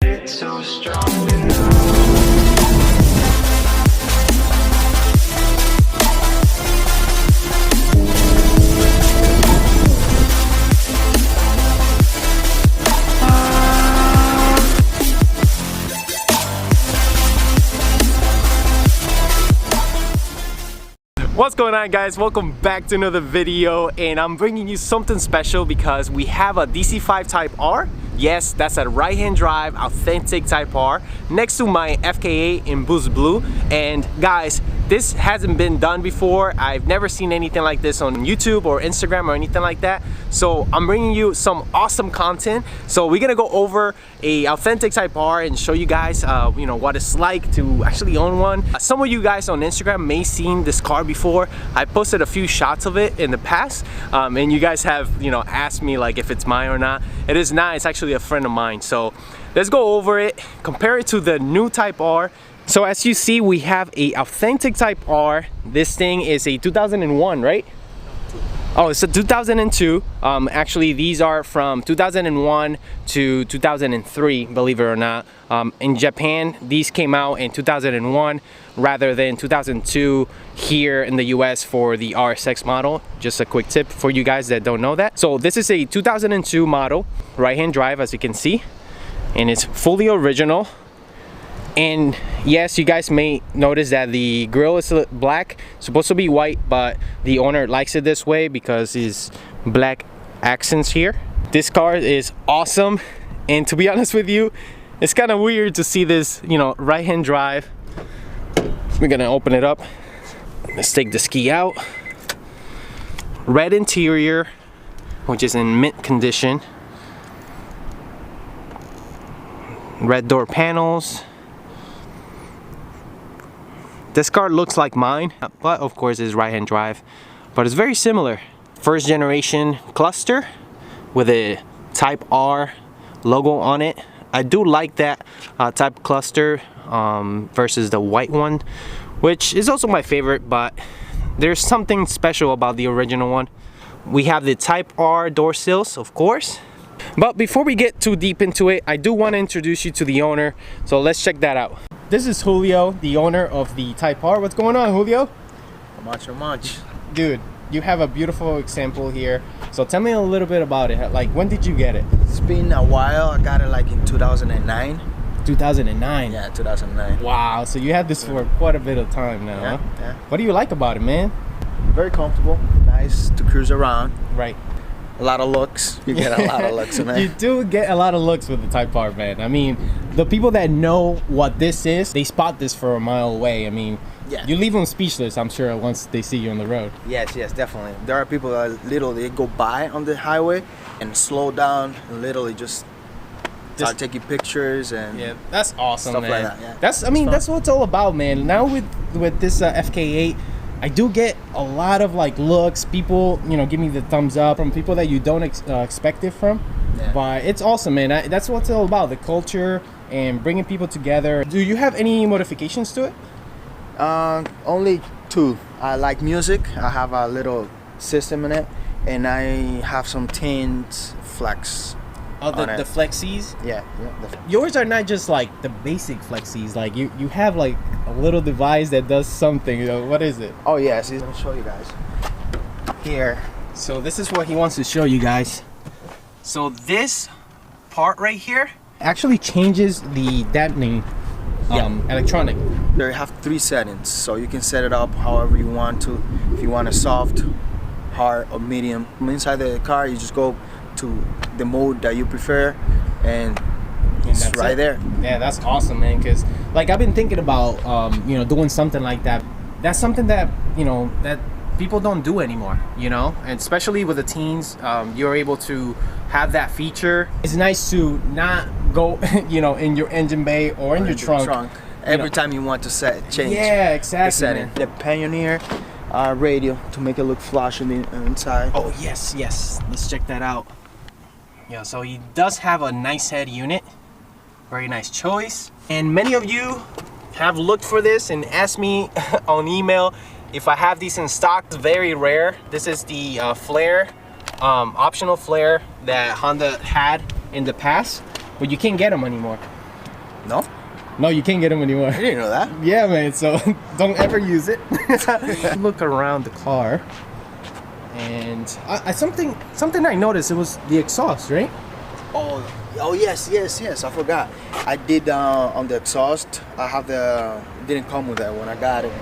It's so strong. What's going on, guys? Welcome back to another video, and I'm bringing you something special because we have a DC5 Type R. Yes, that's a right-hand drive authentic Type R next to my FK8 in Boost Blue. And guys, this hasn't been done before. I've never seen anything like this on YouTube or Instagram or anything like that. So I'm bringing you some awesome content. So we're gonna go over a authentic Type R and show you guys you know, what it's like to actually own one. Some of you guys on Instagram may seen this car before. I posted a few shots of it in the past, and you guys have, you know, asked me like if it's mine or not. It is not. It's actually a friend of mine. So let's go over it, compare it to the new Type R. So as you see, we have a authentic Type R. This thing is a 2001, right? Oh, it's a 2002. Actually, these are from 2001 to 2003, believe it or not. In Japan, these came out in 2001 rather than 2002 here in the US for the RSX model. Just a quick tip for you guys that don't know that. So this is a 2002 model, right-hand drive, as you can see, and it's fully original. And yes, you guys may notice that the grille is black, supposed to be white, but the owner likes it this way because it's black accents here. This car is awesome, and to be honest with you, it's kind of weird to see this, you know, right-hand drive. We're gonna open it up. Let's take the ski out. Red interior, which is in mint condition. Red door panels. This car looks like mine, but of course it's right-hand drive, but it's very similar. First generation cluster with a Type R logo on it. I do like that type cluster versus the white one, which is also my favorite, but there's something special about the original one. We have the Type R door sills, of course. But before we get too deep into it, I do want to introduce you to the owner, so let's check that out. This is Julio, the owner of the Type R. What's going on, Julio? Not much. Dude, you have a beautiful example here. So tell me a little bit about it. Like, when did you get it? It's been a while. I got it like in 2009. 2009? Yeah, 2009. Wow, so you had this for quite a bit of time now, Yeah, huh? yeah. What do you like about it, man? Very comfortable. Nice to cruise around. Right. A lot of looks. You get a lot of looks in there. You do get a lot of looks with the Type R, man. I mean, the people that know what this is, they spot this for a mile away. I mean, Yeah. you leave them speechless, I'm sure, once they see you on the road. Yes, definitely. There are people that literally go by on the highway and slow down and literally just start taking pictures and Yeah, that's awesome, stuff man. like that. Yeah. That's, I mean, It's that's what it's all about, man. Now with this FK8, I do get a lot of like looks. People, you know, give me the thumbs up from people that you don't expect it from. Yeah. But it's awesome, man. That's what it's all about, the culture and bringing people together. Do you have any modifications to it? Only two. I like music. I have a little system in it, and I have some tint flex. Oh, the flexies? Yeah. Yours are not just like the basic flexies. Like you have like a little device that does something. You know, what is it? Oh yes, let me show you guys. Here. So this is what he wants to show you guys. So this part right here actually changes the dampening electronic. They have 3 settings, so you can set it up however you want to. If you want a soft, hard, or medium. Inside the car, you just go to the mode that you prefer, and it's right there. Yeah, that's awesome, man. Because like I've been thinking about you know, doing something like that. That's something that, you know, that people don't do anymore, you know, and especially with the teens, you're able to have that feature. It's nice to not go you know, in your engine bay or in your trunk. Every time you want to change. Yeah, exactly, the setting. man. The Pioneer radio to make it look flashy inside. Oh yes, let's check that out. Yeah, so he does have a nice head unit. Very nice choice. And many of you have looked for this and asked me on email if I have these in stock. It's very rare. This is the flare, optional flare that Honda had in the past, but you can't get them anymore. No? No, you can't get them anymore. I didn't know that. Yeah, man, so don't ever use it. Look around the car, and something I noticed, it was the exhaust, right? Oh yes, I forgot. I did on the exhaust. I have the, it didn't come with that when I got it.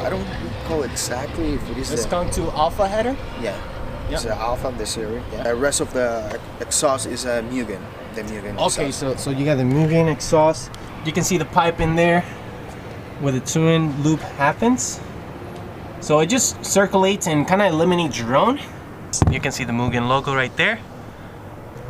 I don't recall exactly if it is It's gone to alpha header? Yeah. Yep. It's the alpha of the series. Yeah. The rest of the exhaust is a Mugen. The Mugen Okay, exhaust. so you got the Mugen exhaust. You can see the pipe in there where the tune loop happens. So it just circulates and kind of eliminates drone. You can see the Mugen logo right there.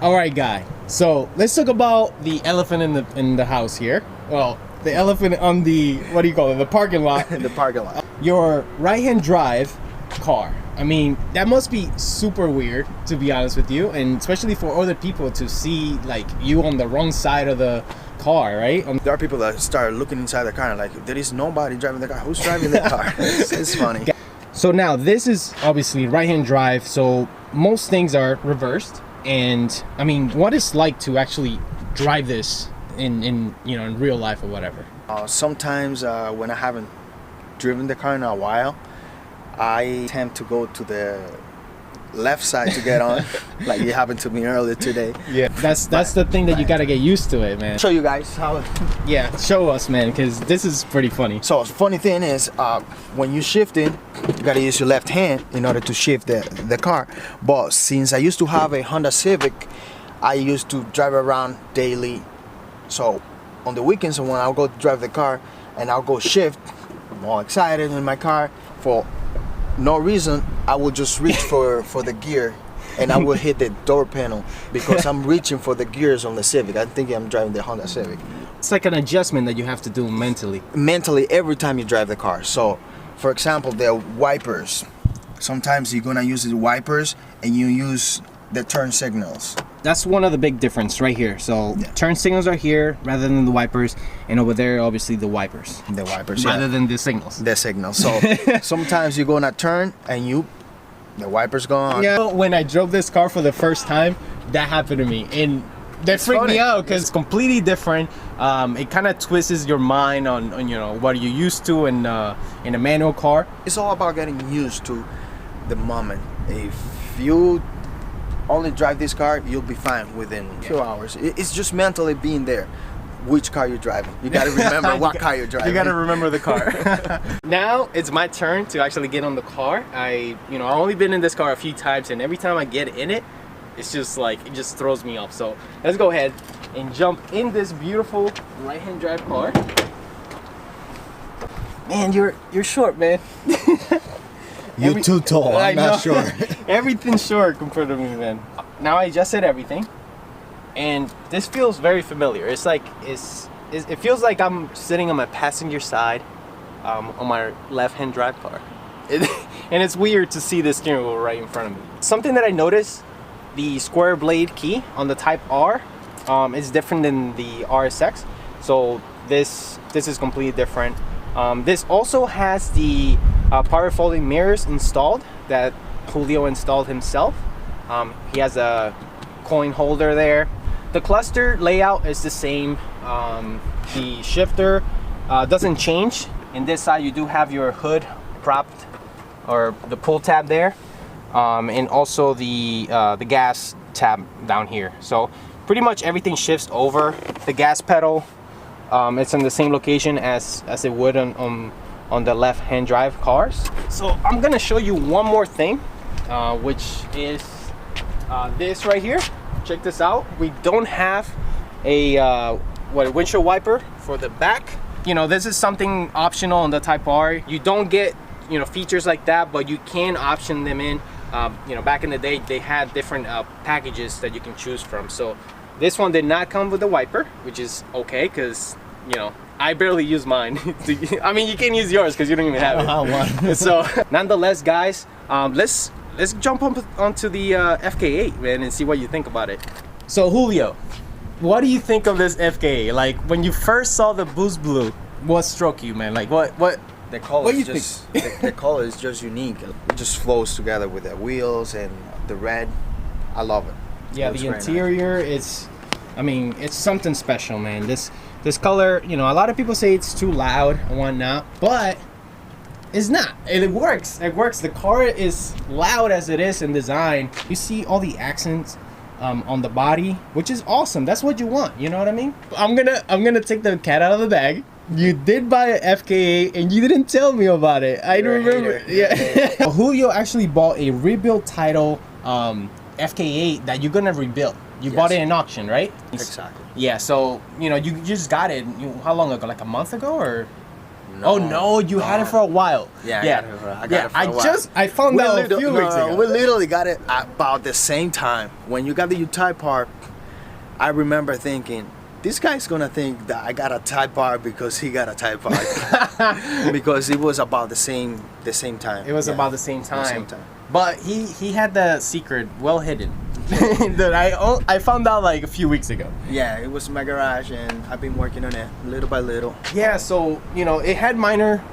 All right, guy. So let's talk about the elephant in the house here. Well, the elephant on the, what do you call it? The parking lot. In the parking lot. Your right-hand drive car. I mean, that must be super weird, to be honest with you, and especially for other people to see like you on the wrong side of the car, right? There are people that start looking inside the car and like, there is nobody driving the car. Who's driving the car? It's funny. So now this is obviously right-hand drive, so most things are reversed. And I mean, what it's like to actually drive this in real life or whatever? Sometimes when I haven't driven the car in a while, I tend to go to the left side to get on, like it happened to me earlier today. Yeah, that's the thing that you gotta get used to it, man. Show you guys how. Yeah, show us, man, because this is pretty funny. So the funny thing is, when you're shifting, you gotta use your left hand in order to shift the car. But since I used to have a Honda Civic, I used to drive around daily. So on the weekends when I'll go drive the car and I'll go shift, I'm all excited in my car. For no reason, I will just reach for the gear and I will hit the door panel because I'm reaching for the gears on the Civic. I think I'm driving the Honda Civic. It's like an adjustment that you have to do mentally. Mentally, every time you drive the car. So, for example, the wipers. Sometimes you're gonna use the wipers and you use the turn signals. That's one of the big difference right here. So Yeah. turn signals are here rather than the wipers, and over there, obviously the wipers. The wipers, Rather yeah. than the signals. The signals. So sometimes you're gonna turn and the wipers go on. Yeah. When I drove this car for the first time, that happened to me, and that freaked me out because it's completely different. It kind of twists your mind on what you're used to in a manual car. It's all about getting used to the moment. If you only drive this car, you'll be fine within 2 hours. It's just mentally being there. Which car you're driving. You gotta remember what car you're driving. You gotta remember the car. Now it's my turn to actually get on the car. I've only been in this car a few times, and every time I get in it, it's just like, it just throws me off. So let's go ahead and jump in this beautiful right-hand drive car. Man, you're short, man. You're too tall. I'm not sure. Everything's short compared to me, man. Now I adjusted everything, and this feels very familiar. It's like it feels like I'm sitting on my passenger side on my left-hand drive car. And it's weird to see the steering wheel right in front of me. Something that I noticed, the square blade key on the Type R is different than the RSX. So this is completely different. This also has the power folding mirrors installed that Julio installed himself. He has a coin holder there. The cluster layout is the same. The shifter doesn't change. In this side, you do have your hood propped, or the pull tab there, and also the gas tab down here. So pretty much everything shifts over. The gas pedal, it's in the same location as it would on the left-hand drive cars. So I'm gonna show you one more thing, which is this right here. Check this out. We don't have a windshield wiper for the back. This is something optional on the Type R. You don't get features like that, but you can option them in. Back in the day, they had different packages that you can choose from. So this one did not come with a wiper, which is okay, because I barely use mine. I mean, you can use yours because you don't even have it. So nonetheless, guys, let's jump onto the FK8, man, and see what you think about it. So Julio, what do you think of this FK8? Like, when you first saw the boost blue, what struck you, man? Like, what? The color is just the color is just unique. It just flows together with the wheels and the red. I love it. Yeah, the interior is, I mean, it's something special, man. This This color, you know, a lot of people say it's too loud and whatnot, but it's not. It works. It works. The car is loud as it is in design. You see all the accents on the body, which is awesome. That's what you want. You know what I mean? I'm gonna take the cat out of the bag. You did buy an FK8 and you didn't tell me about it. I don't remember. Yeah. Julio actually bought a rebuild title FK8 that you're gonna rebuild. You bought it in auction, right? Exactly. Yeah. So you know you just got it. How long ago? Like a month ago, or? No, oh no, you had it for a while. Yeah, I got it for a while. I found out a few weeks ago. We literally got it about the same time. When you got the Type R, I remember thinking, this guy's gonna think that I got a Type R because he got a Type R. Because it was about the same time. It was about the same time. But he had the secret well hidden. That I found out like a few weeks ago. Yeah, it was in my garage and I've been working on it little by little. Yeah, so you know it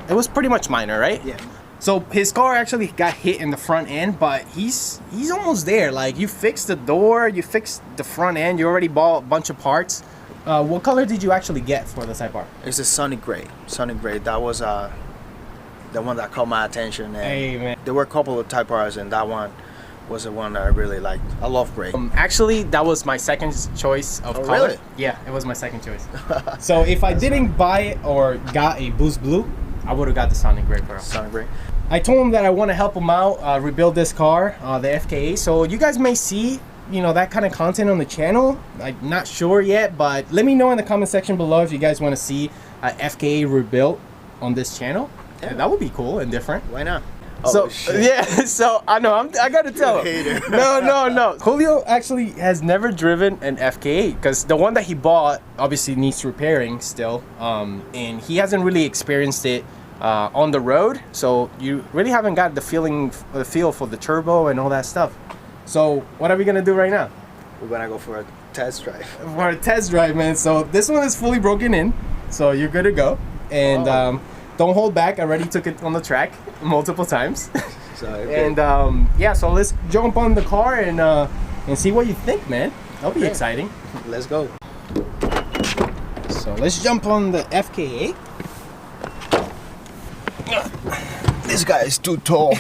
was pretty much minor, right? Yeah. So his car actually got hit in the front end, but he's almost there. Like you fixed the door, you fixed the front end, you already bought a bunch of parts. What color did you actually get for the Type R? It's a Sonic Gray. Sonic Gray. That was the one that caught my attention. And hey man. There were a couple of Type Rs and that one was the one that I really liked. I love gray. Actually, that was my second choice of color. Really? Yeah, it was my second choice. So if I didn't buy it or got a Boost Blue, I would have got the Sonic Gray for him. Sonic Gray. I told him that I want to help him out, rebuild this car, the FK8. So you guys may see, you know, that kind of content on the channel. I'm not sure yet, but let me know in the comment section below if you guys want to see FK8 rebuilt on this channel. Yeah. That would be cool and different. Why not? So yeah, so I know I gotta tell him. No. Julio actually has never driven an FK8 because the one that he bought obviously needs repairing still, and he hasn't really experienced it on the road. So you really haven't got the feel for the turbo and all that stuff. So what are we gonna do right now? We're gonna go for a test drive. For a test drive, man. So this one is fully broken in, so you're good to go. And don't hold back. I already took it on the track multiple times. So, okay. And yeah, so let's jump on the car and see what you think, man. That'll be exciting. Let's go. So let's jump on the FK8. This guy is too tall.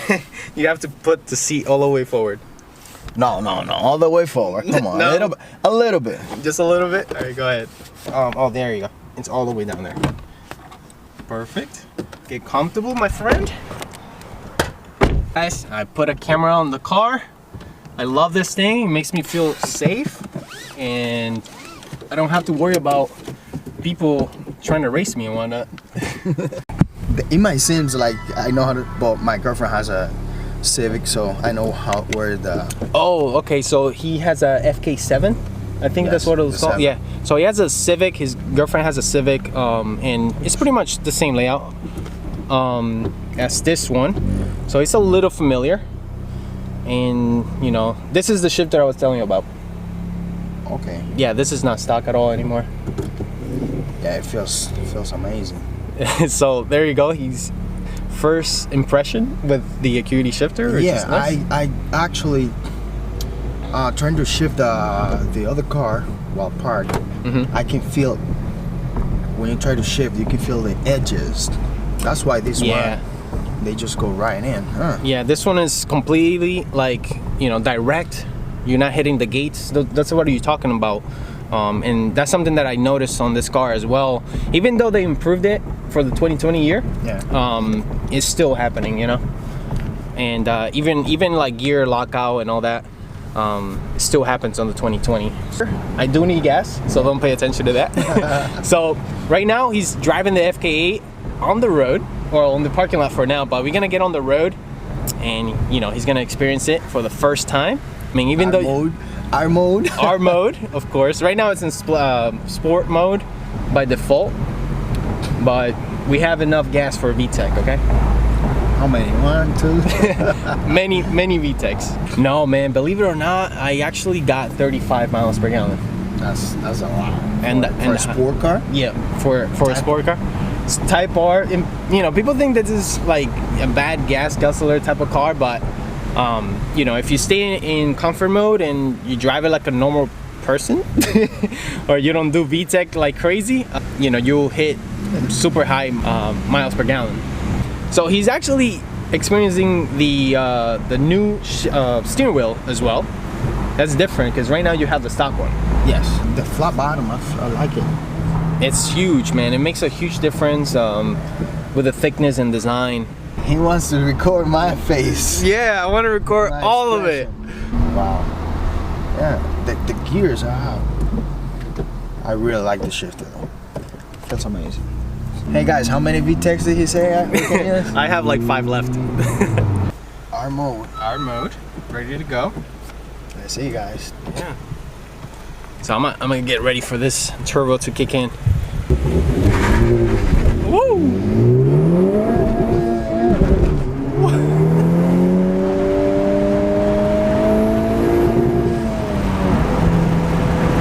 You have to put the seat all the way forward. No, all the way forward. Come on, No. a little bit. Just a little bit? All right, go ahead. Oh, there you go. It's all the way down there. Perfect. Get comfortable, my friend. Guys, I put a camera on the car. I love this thing. It makes me feel safe, and I don't have to worry about people trying to race me and whatnot. It might seem like I know how to, but my girlfriend has a Civic, so I know where the. Oh, okay. So he has a FK7. I think that's what it was called. Yeah. So he has a Civic. His girlfriend has a Civic, and it's pretty much the same layout as this one. So it's a little familiar. And you know, this is the shifter I was telling you about. Okay. Yeah, this is not stock at all anymore. Yeah, it feels amazing. So there you go. He's first impression with the Acuity shifter. Yeah, I actually trying to shift the other car while parked. I can feel when you try to shift, you can feel the edges. That's why this one they just go right in. Yeah, this one is completely like, you know, direct. You're not hitting the gates. That's what you're talking about. And that's something that I noticed on this car as well. Even though they improved it for the 2020 year, it's still happening, you know. And even like gear lockout and all that, it still happens on the 2020. I do need gas, so don't pay attention to that. So right now he's driving the FK8 on the road, or on the parking lot for now, but we're gonna get on the road and, you know, he's gonna experience it for the first time. I mean, even though our mode, of course. Right now it's in sport mode by default, but we have enough gas for a VTEC, okay? How many? 1, 2? many VTECs. No, man, believe it or not, I actually got 35 miles per gallon. That's a lot. And for a sport car? Yeah, for a sport car. It's Type R, and, you know, people think this is like a bad gas guzzler type of car, but you know, if you stay in comfort mode and you drive it like a normal person or you don't do VTEC like crazy, you know, you'll hit super high miles per gallon. So he's actually experiencing the new steering wheel as well. That's different because right now you have the stock one. Yes, the flat bottom, I like it. It's huge, man. It makes a huge difference with the thickness and design. He wants to record my face. Yeah, I want to record all of it. Wow. Yeah, the gears I really like the shifter though. That's amazing. Hey guys, how many VTECs did he say we can use? I have like 5 left. R mode. R mode, ready to go. Let's see, guys. Yeah. So I'm gonna get ready for this turbo to kick in. Woo!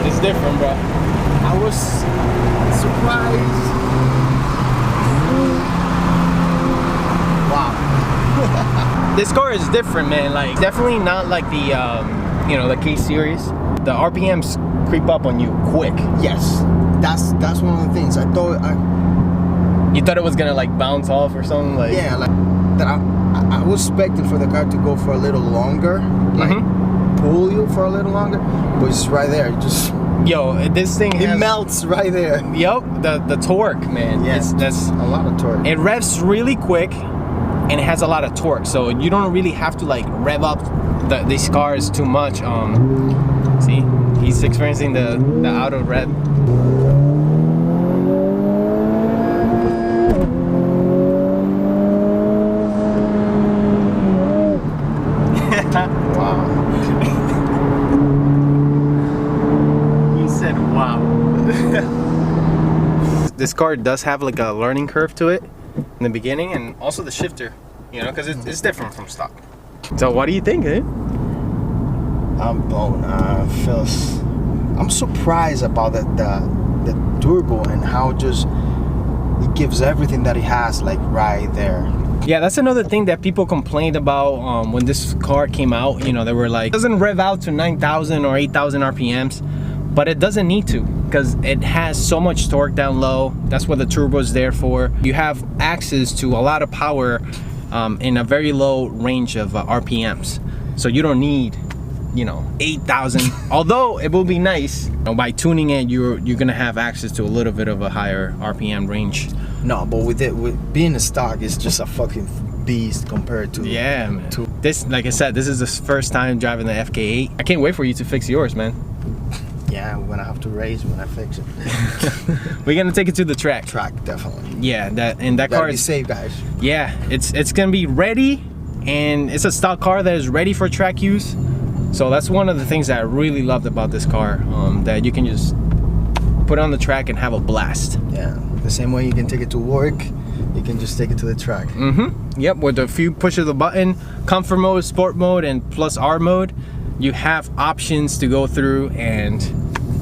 It's different, bro. I was surprised. Wow. This car is different, man. Like, definitely not like the you know, the K series. The RPMs creep up on you quick. Yes, that's one of the things. You thought it was gonna like bounce off or something, like? Yeah, like that. I was expecting for the car to go for a little longer, like pull you for a little longer, but it's right there. It just this thing it melts right there. Yup, the torque, man. Yeah, that's a lot of torque. It revs really quick, and it has a lot of torque, so you don't really have to like rev up these cars too much. See, he's experiencing the auto rev. Wow. He said, "Wow." This car does have like a learning curve to it in the beginning, and also the shifter, you know, because it's different from stock. So what do you think, eh? I'm blown. I'm surprised about the turbo and how just it gives everything that it has like right there. Yeah, that's another thing that people complained about when this car came out. You know, they were like, it doesn't rev out to 9,000 or 8,000 RPMs, but it doesn't need to because it has so much torque down low. That's what the turbo is there for. You have access to a lot of power in a very low range of RPMs. So you don't need, you know, 8,000. Although it will be nice, you know, by tuning it, you're gonna have access to a little bit of a higher RPM range. No, but with being a stock, it's just a fucking beast compared to. Yeah, man. This, like I said, this is the first time driving the FK8. I can't wait for you to fix yours, man. Yeah, we're gonna have to race when I fix it. We're gonna take it to the track. Definitely. Yeah, that car is is safe, guys. Yeah, it's gonna be ready, and it's a stock car that is ready for track use. So that's one of the things that I really loved about this car, that you can just put it on the track and have a blast. Yeah, the same way you can take it to work, you can just take it to the track. Yep, with a few pushes of the button, comfort mode, sport mode, and plus R mode, you have options to go through and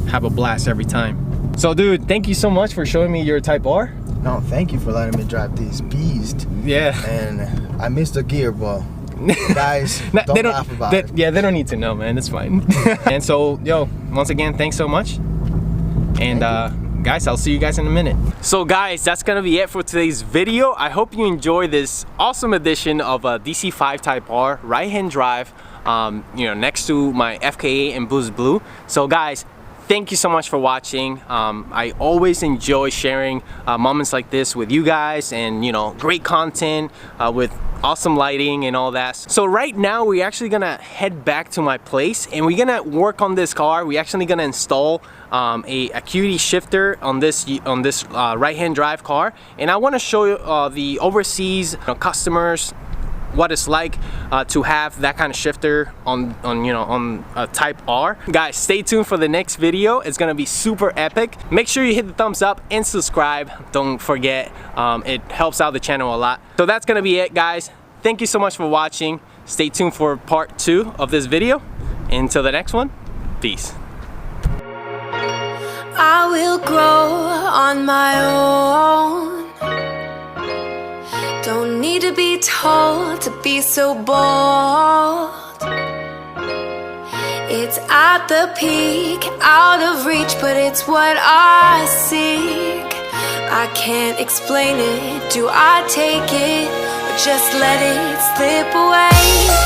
have a blast every time. So dude, thank you so much for showing me your Type R. No, thank you for letting me drive this beast. Yeah. And I missed the gear, but guys, don't laugh about it. Yeah, they don't need to know, man. It's fine. And so, once again, thanks so much. And guys, I'll see you guys in a minute. So guys, that's gonna be it for today's video. I hope you enjoy this awesome edition of a DC5 Type R right-hand drive, you know, next to my FK8 and Boost Blue. So guys, thank you so much for watching. I always enjoy sharing moments like this with you guys, and you know, great content with awesome lighting and all that. So right now we're actually gonna head back to my place, and we're gonna work on this car. We're actually gonna install a QD shifter on this right-hand drive car, and I want to show you the overseas customers what it's like to have that kind of shifter on a Type R. Guys, stay tuned for the next video. It's gonna be super epic. Make sure you hit the thumbs up and subscribe. Don't forget, it helps out the channel a lot. So that's gonna be it, guys. Thank you so much for watching. Stay tuned for part 2 of this video. Until the next one, peace. I will grow on my own. Don't need to be told to be so bold. It's At the peak, out of reach, but it's what I seek. I can't explain it. Do I take it or just let it slip away?